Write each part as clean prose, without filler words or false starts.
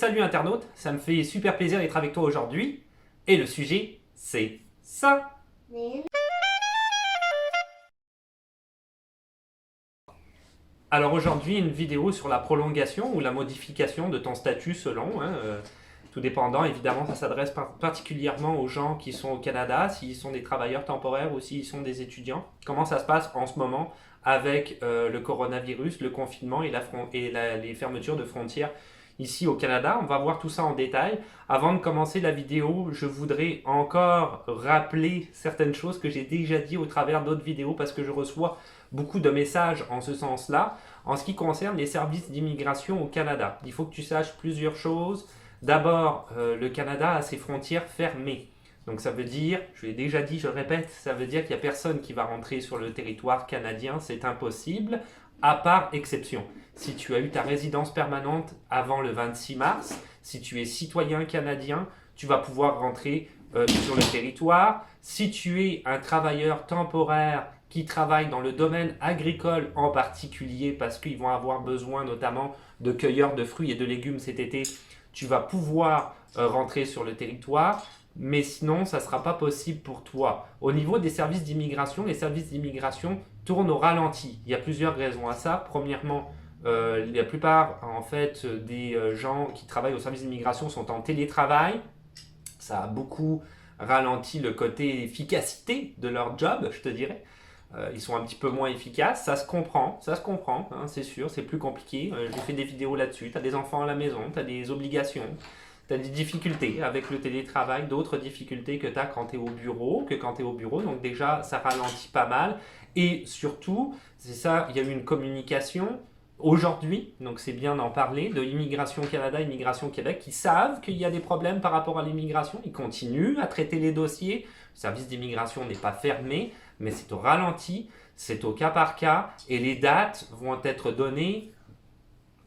salut internaute, ça me fait super plaisir d'être avec toi aujourd'hui. Et le sujet, c'est ça. Alors aujourd'hui, une vidéo sur la prolongation ou la modification de ton statut selon, tout dépendant. Évidemment, ça s'adresse particulièrement aux gens qui sont au Canada, s'ils sont des travailleurs temporaires ou s'ils sont des étudiants. Comment ça se passe en ce moment avec le coronavirus, le confinement et, les fermetures de frontières ici au Canada. On va voir tout ça en détail. Avant de commencer la vidéo, je voudrais encore rappeler certaines choses que j'ai déjà dit au travers d'autres vidéos parce que je reçois beaucoup de messages en ce sens-là. En ce qui concerne les services d'immigration au Canada, il faut que tu saches plusieurs choses. D'abord, le Canada a ses frontières fermées. Donc ça veut dire, je l'ai déjà dit, je le répète, ça veut dire qu'il n'y a personne qui va rentrer sur le territoire canadien, c'est impossible, à part exception. Si tu as eu ta résidence permanente avant le 26 mars, si tu es citoyen canadien, tu vas pouvoir rentrer sur le territoire. Si tu es un travailleur temporaire qui travaille dans le domaine agricole en particulier, parce qu'ils vont avoir besoin notamment de cueilleurs de fruits et de légumes cet été, tu vas pouvoir rentrer sur le territoire. Mais sinon, ça ne sera pas possible pour toi. Au niveau des services d'immigration, les services d'immigration tournent au ralenti. Il y a plusieurs raisons à ça. Premièrement, la plupart en fait, des gens qui travaillent au service d'immigration sont en télétravail. Ça a beaucoup ralenti le côté efficacité de leur job, je te dirais. Ils sont un petit peu moins efficaces, ça se comprend, hein, c'est sûr, c'est plus compliqué. J'ai fait des vidéos là-dessus, tu as des enfants à la maison, tu as des obligations. Tu as des difficultés avec le télétravail, d'autres difficultés que tu as quand tu es au bureau, Donc déjà, ça ralentit pas mal. Et surtout, c'est ça, il y a eu une communication aujourd'hui, donc c'est bien d'en parler, de Immigration Canada, Immigration Québec, qui savent qu'il y a des problèmes par rapport à l'immigration. Ils continuent à traiter les dossiers. Le service d'immigration n'est pas fermé, mais c'est au ralenti, c'est au cas par cas. Et les dates vont être données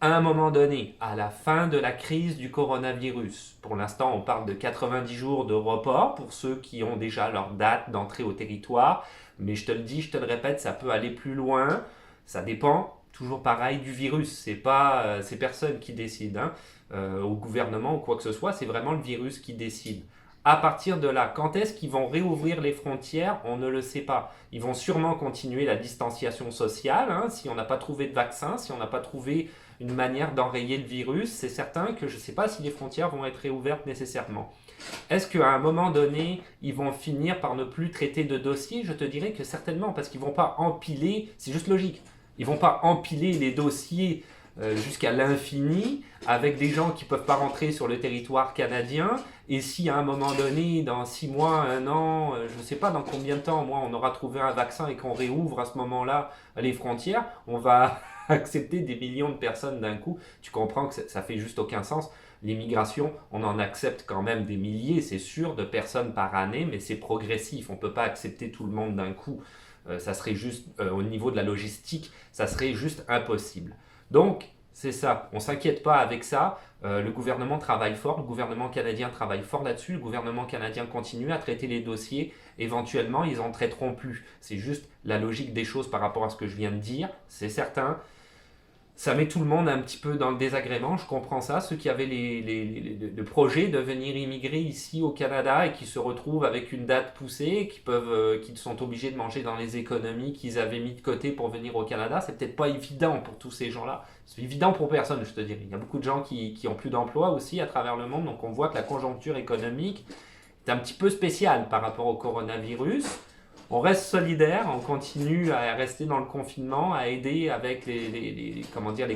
à un moment donné, à la fin de la crise du coronavirus. Pour l'instant, on parle de 90 jours de report pour ceux qui ont déjà leur date d'entrée au territoire. Mais je te le dis, je te le répète, ça peut aller plus loin. Ça dépend, toujours pareil, du virus. C'est pas ces personnes qui décident, au gouvernement ou quoi que ce soit. C'est vraiment le virus qui décide. À partir de là, quand est-ce qu'ils vont réouvrir les frontières? On ne le sait pas. Ils vont sûrement continuer la distanciation sociale, si on n'a pas trouvé de vaccin, si on n'a pas trouvé une manière d'enrayer le virus. C'est certain que je ne sais pas si les frontières vont être réouvertes nécessairement. Est-ce qu'à un moment donné, ils vont finir par ne plus traiter de dossiers? Je te dirais que certainement, parce qu'ils ne vont pas empiler, c'est juste logique, ils ne vont pas empiler les dossiers jusqu'à l'infini avec des gens qui ne peuvent pas rentrer sur le territoire canadien. Et si à un moment donné, dans 6 mois, 1 an, je ne sais pas dans combien de temps, on aura trouvé un vaccin et qu'on réouvre à ce moment-là les frontières, on va accepter des millions de personnes d'un coup. Tu comprends que ça fait juste aucun sens. L'immigration, on en accepte quand même des milliers, c'est sûr, de personnes par année, mais c'est progressif. On ne peut pas accepter tout le monde d'un coup. Ça serait juste, au niveau de la logistique, ça serait juste impossible. Donc, c'est ça. On ne s'inquiète pas avec ça. Le gouvernement travaille fort, le gouvernement canadien travaille fort là-dessus. Le gouvernement canadien continue à traiter les dossiers. Éventuellement, ils n'en traiteront plus. C'est juste la logique des choses par rapport à ce que je viens de dire. C'est certain. Ça met tout le monde un petit peu dans le désagrément, je comprends ça. Ceux qui avaient le projet de venir immigrer ici au Canada et qui se retrouvent avec une date poussée, qui sont obligés de manger dans les économies qu'ils avaient mis de côté pour venir au Canada, c'est peut-être pas évident pour tous ces gens-là. C'est évident pour personne, je te dirais. Il y a beaucoup de gens qui ont plus d'emploi aussi à travers le monde, donc on voit que la conjoncture économique est un petit peu spéciale par rapport au coronavirus. On reste solidaire, on continue à rester dans le confinement, à aider avec les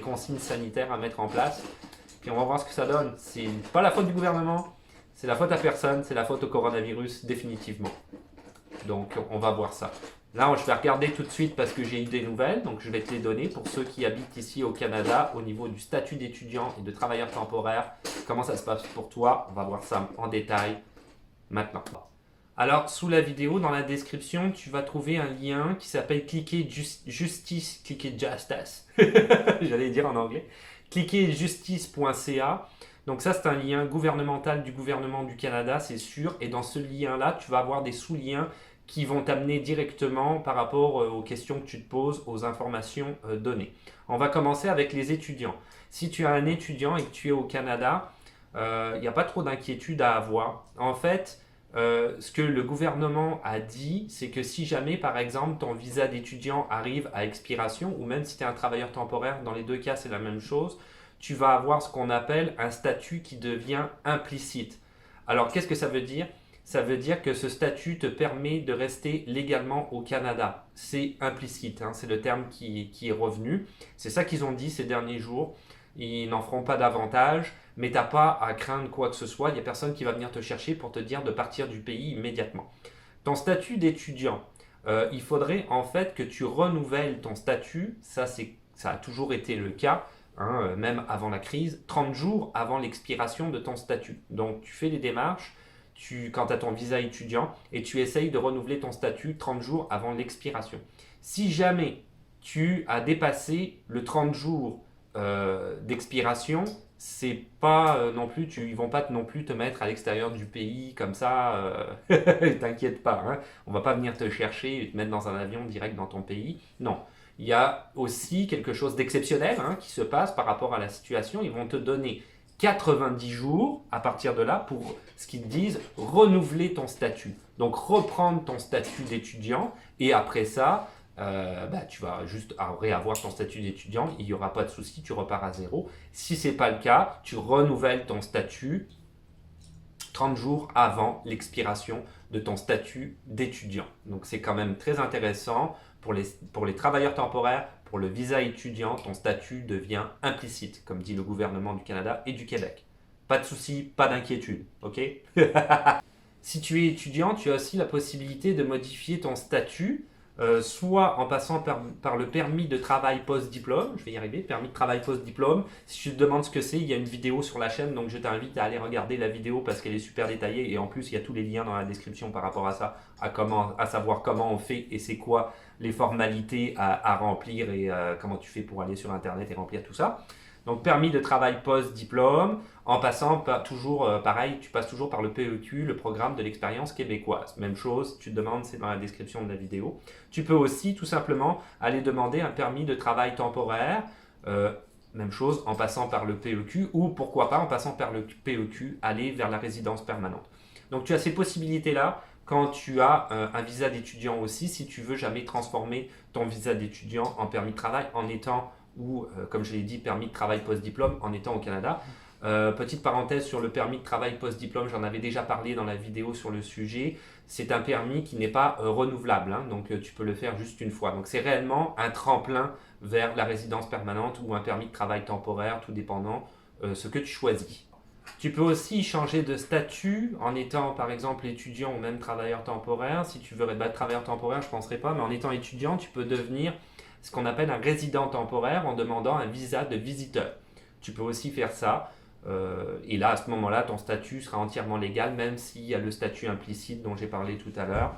consignes sanitaires à mettre en place. Puis on va voir ce que ça donne. C'est pas la faute du gouvernement, c'est la faute à personne, c'est la faute au coronavirus, définitivement. Donc on va voir ça. Là, je vais regarder tout de suite parce que j'ai eu des nouvelles, donc je vais te les donner pour ceux qui habitent ici au Canada au niveau du statut d'étudiant et de travailleur temporaire. Comment ça se passe pour toi? On va voir ça en détail maintenant. Alors, sous la vidéo, dans la description, tu vas trouver un lien qui s'appelle cliquez justice, j'allais dire en anglais, cliquezjustice.ca. Donc ça, c'est un lien gouvernemental du gouvernement du Canada, c'est sûr. Et dans ce lien-là, tu vas avoir des sous-liens qui vont t'amener directement par rapport aux questions que tu te poses, aux informations données. On va commencer avec les étudiants. Si tu es un étudiant et que tu es au Canada, il n'y a pas trop d'inquiétude à avoir. En fait, ce que le gouvernement a dit, c'est que si jamais, par exemple, ton visa d'étudiant arrive à expiration, ou même si tu es un travailleur temporaire, dans les deux cas, c'est la même chose, tu vas avoir ce qu'on appelle un statut qui devient implicite. Alors, qu'est-ce que ça veut dire? Ça veut dire que ce statut te permet de rester légalement au Canada. C'est implicite, hein, c'est le terme qui est revenu. C'est ça qu'ils ont dit ces derniers jours. Ils n'en feront pas davantage, mais tu n'as pas à craindre quoi que ce soit. Il n'y a personne qui va venir te chercher pour te dire de partir du pays immédiatement. Ton statut d'étudiant, il faudrait en fait que tu renouvelles ton statut. Ça a toujours été le cas, hein, même avant la crise, 30 jours avant l'expiration de ton statut. Donc tu fais les démarches quant à ton visa étudiant et tu essayes de renouveler ton statut 30 jours avant l'expiration. Si jamais tu as dépassé le 30 jours d'expiration, c'est pas non plus, ils vont pas non plus te mettre à l'extérieur du pays comme ça, t'inquiète pas, hein, on va pas venir te chercher et te mettre dans un avion direct dans ton pays, non. Il y a aussi quelque chose d'exceptionnel, hein, qui se passe par rapport à la situation, ils vont te donner 90 jours à partir de là pour ce qu'ils disent renouveler ton statut. Donc reprendre ton statut d'étudiant et après ça, tu vas juste réavoir ton statut d'étudiant, il n'y aura pas de souci, tu repars à zéro. Si ce n'est pas le cas, tu renouvelles ton statut 30 jours avant l'expiration de ton statut d'étudiant. Donc c'est quand même très intéressant pour les travailleurs temporaires, pour le visa étudiant, ton statut devient implicite, comme dit le gouvernement du Canada et du Québec. Pas de souci, pas d'inquiétude, ok? Si tu es étudiant, tu as aussi la possibilité de modifier ton statut, soit en passant par le permis de travail post-diplôme, je vais y arriver, permis de travail post-diplôme. Si tu te demandes ce que c'est, il y a une vidéo sur la chaîne, donc je t'invite à aller regarder la vidéo parce qu'elle est super détaillée et en plus il y a tous les liens dans la description par rapport à ça, à savoir comment on fait et c'est quoi les formalités à remplir et comment tu fais pour aller sur internet et remplir tout ça. Donc permis de travail post-diplôme, en passant toujours, pareil, tu passes toujours par le PEQ, le programme de l'expérience québécoise. Même chose, tu te demandes, c'est dans la description de la vidéo. Tu peux aussi tout simplement aller demander un permis de travail temporaire, même chose, en passant par le PEQ, ou pourquoi pas en passant par le PEQ, aller vers la résidence permanente. Donc tu as ces possibilités-là quand tu as un visa d'étudiant aussi, si tu veux jamais transformer ton visa d'étudiant en permis de travail en étant ou, comme je l'ai dit, permis de travail post-diplôme en étant au Canada. Petite parenthèse sur le permis de travail post-diplôme, j'en avais déjà parlé dans la vidéo sur le sujet. C'est un permis qui n'est pas renouvelable, hein, donc tu peux le faire juste une fois. Donc c'est réellement un tremplin vers la résidence permanente ou un permis de travail temporaire, tout dépendant ce que tu choisis. Tu peux aussi changer de statut en étant par exemple étudiant ou même travailleur temporaire. Si tu veux être travailleur temporaire, je ne penserai pas, mais en étant étudiant, tu peux devenir ce qu'on appelle un résident temporaire en demandant un visa de visiteur. Tu peux aussi faire ça. Et là, à ce moment-là, ton statut sera entièrement légal, même s'il y a le statut implicite dont j'ai parlé tout à l'heure.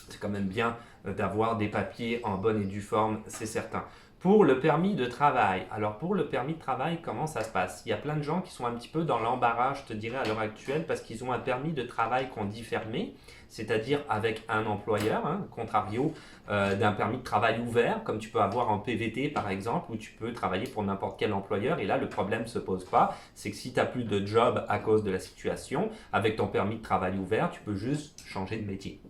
C'est quand même bien d'avoir des papiers en bonne et due forme, c'est certain. Pour le permis de travail, alors pour le permis de travail, comment ça se passe? Il y a plein de gens qui sont un petit peu dans l'embarras, je te dirais, à l'heure actuelle, parce qu'ils ont un permis de travail qu'on dit fermé, c'est-à-dire avec un employeur, hein, contrario d'un permis de travail ouvert, comme tu peux avoir en PVT par exemple, où tu peux travailler pour n'importe quel employeur, et là le problème ne se pose pas, c'est que si tu n'as plus de job à cause de la situation, avec ton permis de travail ouvert, tu peux juste changer de métier,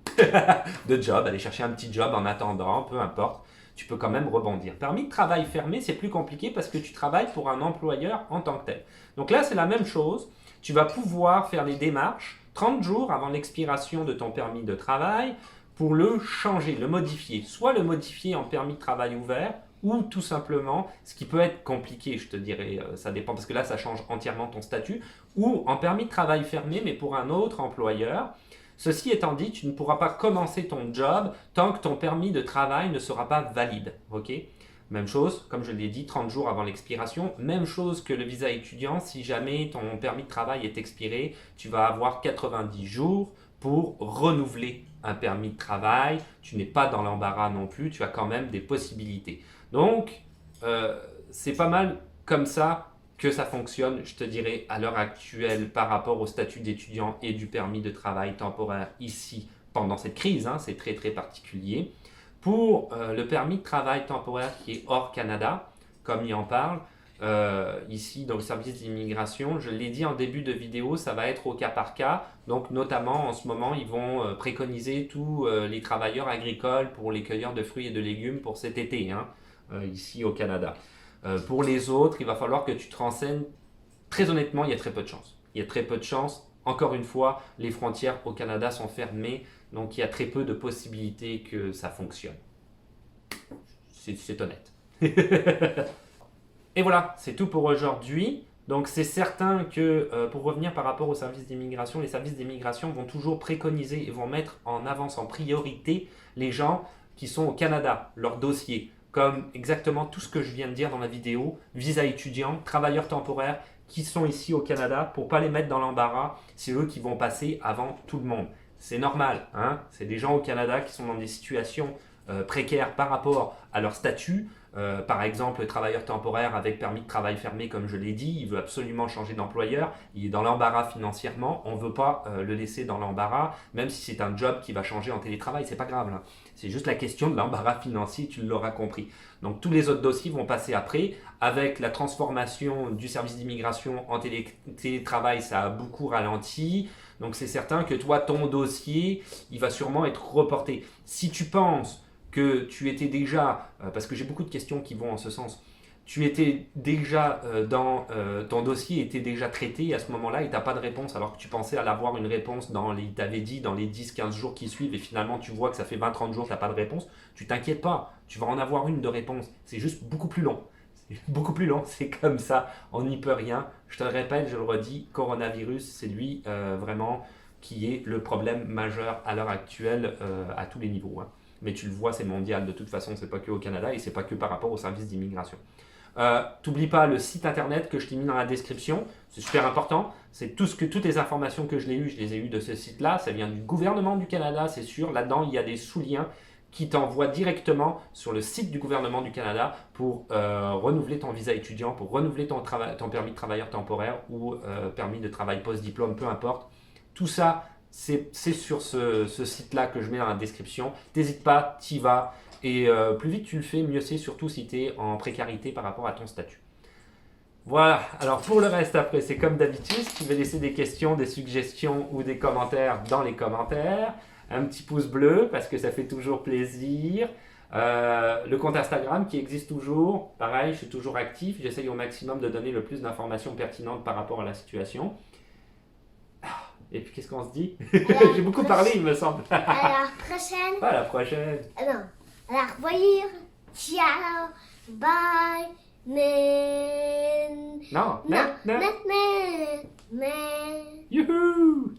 de job, aller chercher un petit job en attendant, peu importe. Tu peux quand même rebondir. Permis de travail fermé, c'est plus compliqué parce que tu travailles pour un employeur en tant que tel. Donc là, c'est la même chose. Tu vas pouvoir faire les démarches 30 jours avant l'expiration de ton permis de travail pour le changer, le modifier. Soit le modifier en permis de travail ouvert ou tout simplement, ce qui peut être compliqué, je te dirais, ça dépend parce que là, ça change entièrement ton statut, ou en permis de travail fermé mais pour un autre employeur. Ceci étant dit, tu ne pourras pas commencer ton job tant que ton permis de travail ne sera pas valide. Okay? Même chose, comme je l'ai dit, 30 jours avant l'expiration. Même chose que le visa étudiant, si jamais ton permis de travail est expiré, tu vas avoir 90 jours pour renouveler un permis de travail. Tu n'es pas dans l'embarras non plus, tu as quand même des possibilités. Donc, c'est pas mal comme ça que ça fonctionne, je te dirais, à l'heure actuelle par rapport au statut d'étudiant et du permis de travail temporaire ici pendant cette crise, hein, c'est très très particulier. Pour le permis de travail temporaire qui est hors Canada, comme il en parle, ici dans le service d'immigration. Je l'ai dit en début de vidéo, ça va être au cas par cas. Donc notamment en ce moment, ils vont préconiser tous les travailleurs agricoles pour les cueilleurs de fruits et de légumes pour cet été, hein, ici au Canada. Pour les autres, il va falloir que tu te renseignes. Très honnêtement, il y a très peu de chance. Il y a très peu de chance. Encore une fois, les frontières au Canada sont fermées, donc il y a très peu de possibilités que ça fonctionne. C'est honnête. Et voilà, c'est tout pour aujourd'hui. Donc c'est certain que pour revenir par rapport aux services d'immigration, les services d'immigration vont toujours préconiser et vont mettre en avance en priorité les gens qui sont au Canada, leur dossier, comme exactement tout ce que je viens de dire dans la vidéo, visa étudiant, travailleurs temporaires qui sont ici au Canada, pour ne pas les mettre dans l'embarras, c'est eux qui vont passer avant tout le monde. C'est normal, hein? C'est des gens au Canada qui sont dans des situations précaires par rapport à leur statut. Par exemple, le travailleur temporaire avec permis de travail fermé, comme je l'ai dit, il veut absolument changer d'employeur, il est dans l'embarras financièrement, on ne veut pas le laisser dans l'embarras, même si c'est un job qui va changer en télétravail, c'est pas grave, là. C'est juste la question de l'embarras financier, tu l'auras compris. Donc tous les autres dossiers vont passer après. Avec la transformation du service d'immigration en télétravail, ça a beaucoup ralenti. Donc c'est certain que toi, ton dossier, il va sûrement être reporté. Si tu penses que tu étais déjà, parce que j'ai beaucoup de questions qui vont en ce sens, tu étais déjà ton dossier était déjà traité et à ce moment-là, et tu n'as pas de réponse, alors que tu pensais à avoir une réponse t'avais dit dans les 10-15 jours qui suivent, et finalement tu vois que ça fait 20-30 jours que tu n'as pas de réponse, tu t'inquiètes pas, tu vas en avoir une de réponse. C'est juste beaucoup plus long. C'est beaucoup plus long, c'est comme ça, on n'y peut rien. Je te le répète, je le redis, coronavirus, c'est lui vraiment qui est le problème majeur à l'heure actuelle à tous les niveaux, hein. Mais tu le vois, c'est mondial de toute façon, c'est pas que au Canada et c'est pas que par rapport au service d'immigration. T'oublie pas le site internet que je t'ai mis dans la description, c'est super important. C'est toutes les informations que je les ai eues de ce site-là. Ça vient du gouvernement du Canada, c'est sûr. Là-dedans, il y a des sous-liens qui t'envoient directement sur le site du gouvernement du Canada pour renouveler ton visa étudiant, pour renouveler ton permis de travailleur temporaire ou permis de travail post-diplôme, peu importe. Tout ça, c'est sur ce site-là que je mets dans la description. N'hésite pas, t'y vas. Et plus vite tu le fais, mieux c'est, surtout si tu es en précarité par rapport à ton statut. Voilà, alors pour le reste après, c'est comme d'habitude, si tu veux laisser des questions, des suggestions ou des commentaires dans les commentaires, un petit pouce bleu parce que ça fait toujours plaisir. Le compte Instagram qui existe toujours, pareil, je suis toujours actif, j'essaye au maximum de donner le plus d'informations pertinentes par rapport à la situation. Et puis qu'est-ce qu'on se dit? J'ai beaucoup parlé, il me semble. À la prochaine. À la prochaine. Non, à la revoyure. Ciao. Bye. Non. Non. Youhou.